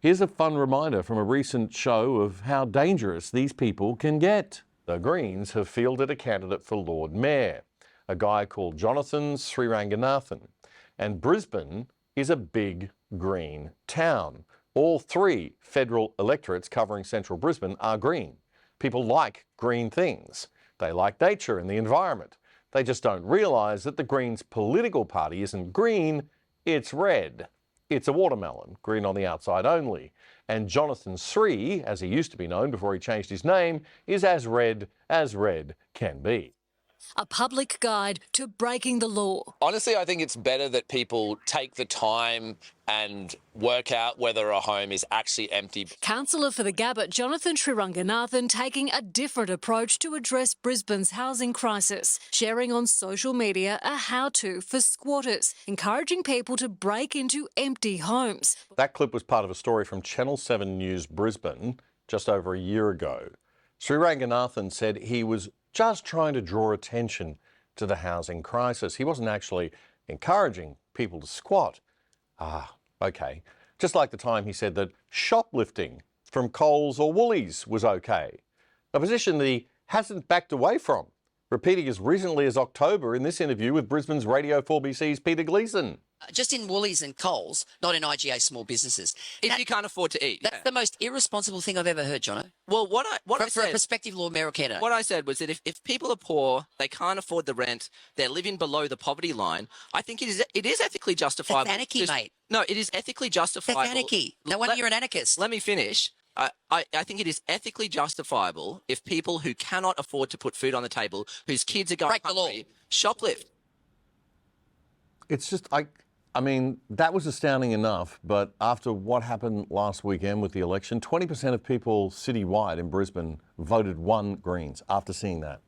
Here's a fun reminder from a recent show of how dangerous these people can get. The Greens have fielded a candidate for Lord Mayor, a guy called Jonathan Sriranganathan. And Brisbane is a big green town. All three federal electorates covering central Brisbane are green. People like green things. They like nature and the environment. They just don't realise that the Greens' political party isn't green, it's red. It's a watermelon, green on the outside only. And Jonathan Sri, as he used to be known before he changed his name, is as red can be. A public guide to breaking the law. Honestly, I think it's better that people take the time and work out whether a home is actually empty. Councillor for the Gabba, Jonathan Sriranganathan, taking a different approach to address Brisbane's housing crisis, sharing on social media a how-to for squatters, encouraging people to break into empty homes. That clip was part of a story from Channel 7 News Brisbane just over a year ago. Sriranganathan said he was just trying to draw attention to the housing crisis. He wasn't actually encouraging people to squat. OK. Just like the time he said that shoplifting from Coles or Woolies was OK. A position that he hasn't backed away from, repeating as recently as October in this interview with Brisbane's Radio 4BC's Peter Gleeson. Just in Woolies and Coles, not in IGA small businesses. If you can't afford to eat. That's the most irresponsible thing I've ever heard, Jono. Well, what I For a prospective Lord Mayor candidate. What I said was that if people are poor, they can't afford the rent, they're living below the poverty line, I think it is ethically justifiable. That's anarchy, mate. No, it is ethically justifiable. That's anarchy. No wonder you're an anarchist. Let me finish. I think it is ethically justifiable if people who cannot afford to put food on the table, whose kids are going hungry, shoplift. It's just, I mean, that was astounding enough, but after what happened last weekend with the election, 20% of people citywide in Brisbane voted one Greens after seeing that.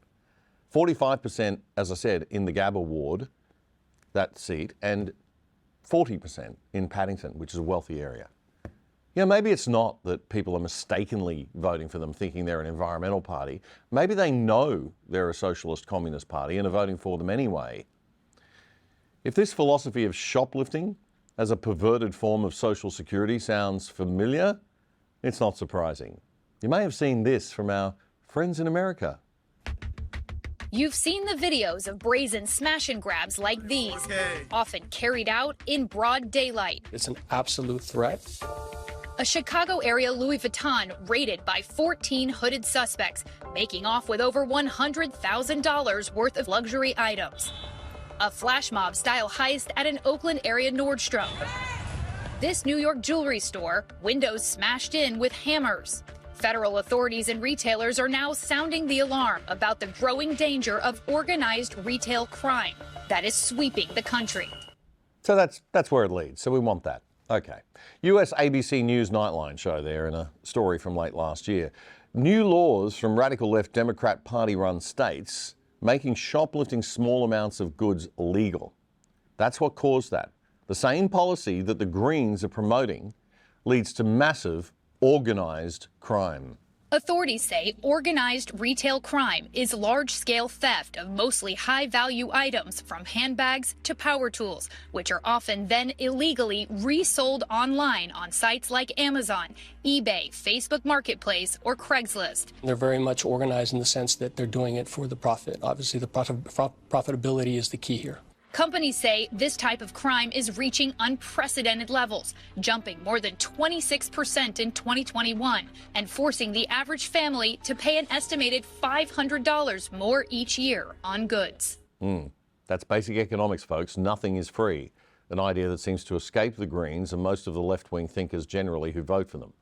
45%, as I said, in the Gabba ward, that seat, and 40% in Paddington, which is a wealthy area. You know, maybe it's not that people are mistakenly voting for them thinking they're an environmental party. Maybe they know they're a socialist communist party and are voting for them anyway. If this philosophy of shoplifting as a perverted form of social security sounds familiar, it's not surprising. You may have seen this from our friends in America. You've seen the videos of brazen smash and grabs like these, often carried out in broad daylight. It's an absolute threat. A Chicago area Louis Vuitton raided by 14 hooded suspects, making off with over $100,000 worth of luxury items. A flash mob style heist at an Oakland area Nordstrom. This New York jewelry store, windows smashed in with hammers. Federal authorities and retailers are now sounding the alarm about the growing danger of organized retail crime that is sweeping the country. So that's where it leads. So we want that. Okay. US ABC News Nightline show there in a story from late last year. New laws from radical left Democrat Party-run states making shoplifting small amounts of goods illegal. That's what caused that. The same policy that the Greens are promoting leads to massive organised crime. Authorities say organized retail crime is large-scale theft of mostly high-value items from handbags to power tools, which are often then illegally resold online on sites like Amazon, eBay, Facebook Marketplace, or Craigslist. They're very much organized in the sense that they're doing it for the profit. Obviously, the profitability is the key here. Companies say this type of crime is reaching unprecedented levels, jumping more than 26% in 2021 and forcing the average family to pay an estimated $500 more each year on goods. That's basic economics, folks. Nothing is free. An idea that seems to escape the Greens and most of the left-wing thinkers generally who vote for them.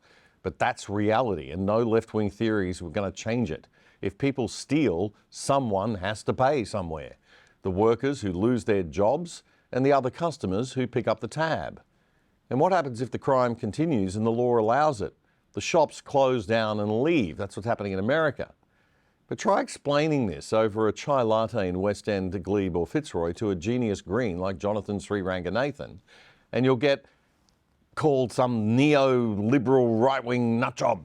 But that's reality, and no left-wing theories were going to change it. If people steal, someone has to pay somewhere. The workers who lose their jobs and the other customers who pick up the tab. And what happens if the crime continues and the law allows it? The shops close down and leave. That's what's happening in America. But try explaining this over a chai latte in West End, Glebe or Fitzroy to a genius green like Jonathan Sriranganathan, and you'll get called some neo-liberal right-wing nutjob.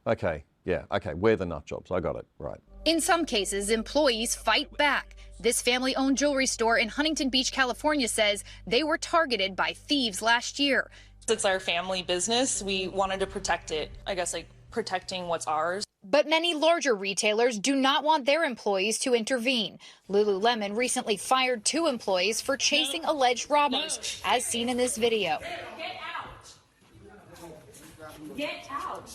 Okay, we're the nutjobs. I got it, right. In some cases, employees fight back. This family-owned jewelry store in Huntington Beach, California says they were targeted by thieves last year. It's our family business. We wanted to protect it, I guess, like protecting what's ours. But many larger retailers do not want their employees to intervene. Lululemon recently fired 2 employees for chasing alleged robbers, as seen in this video. Get out.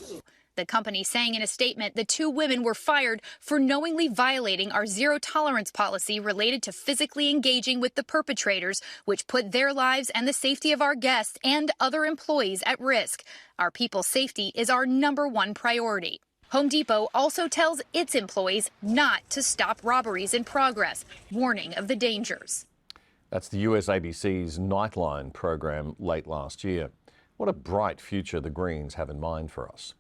The company saying in a statement the 2 women were fired for knowingly violating our zero tolerance policy related to physically engaging with the perpetrators, which put their lives and the safety of our guests and other employees at risk. Our people's safety is our #1 priority. Home Depot also tells its employees not to stop robberies in progress, warning of the dangers. That's the US ABC's Nightline program late last year. What a bright future the Greens have in mind for us.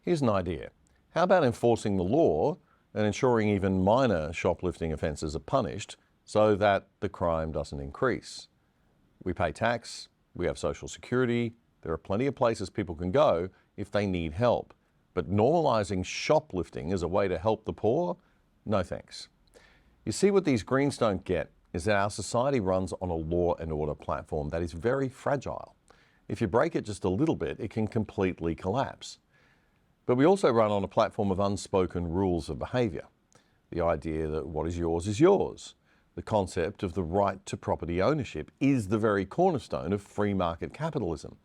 Here's an idea. How about enforcing the law and ensuring even minor shoplifting offences are punished so that the crime doesn't increase? We pay tax, we have social security, there are plenty of places people can go if they need help. But normalising shoplifting as a way to help the poor? No thanks. You see, what these Greens don't get is that our society runs on a law and order platform that is very fragile. If you break it just a little bit, it can completely collapse. But we also run on a platform of unspoken rules of behaviour. The idea that what is yours is yours. The concept of the right to property ownership is the very cornerstone of free market capitalism.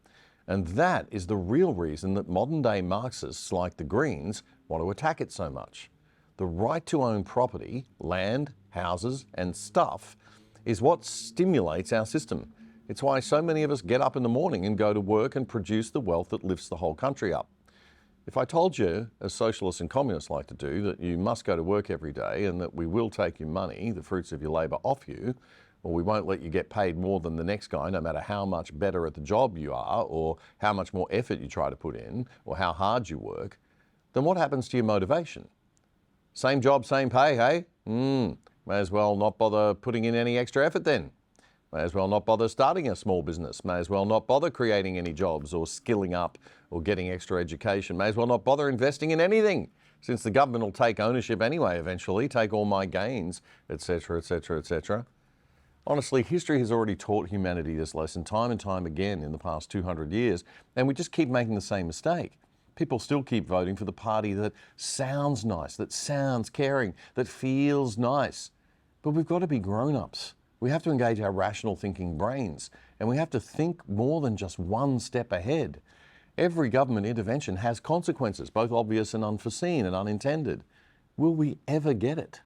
And that is the real reason that modern day Marxists like the Greens want to attack it so much. The right to own property, land, houses and stuff is what stimulates our system. It's why so many of us get up in the morning and go to work and produce the wealth that lifts the whole country up. If I told you, as socialists and communists like to do, that you must go to work every day and that we will take your money, the fruits of your labour, off you, or we won't let you get paid more than the next guy, no matter how much better at the job you are, or how much more effort you try to put in, or how hard you work, then what happens to your motivation? Same job, same pay, hey? May as well not bother putting in any extra effort then. May as well not bother starting a small business. May as well not bother creating any jobs or skilling up or getting extra education. May as well not bother investing in anything, since the government will take ownership anyway eventually, take all my gains, etc., etc., etc. Honestly, history has already taught humanity this lesson time and time again in the past 200 years, and we just keep making the same mistake. People still keep voting for the party that sounds nice, that sounds caring, that feels nice. But we've got to be grown-ups. We have to engage our rational thinking brains, and we have to think more than just one step ahead. Every government intervention has consequences, both obvious and unforeseen and unintended. Will we ever get it?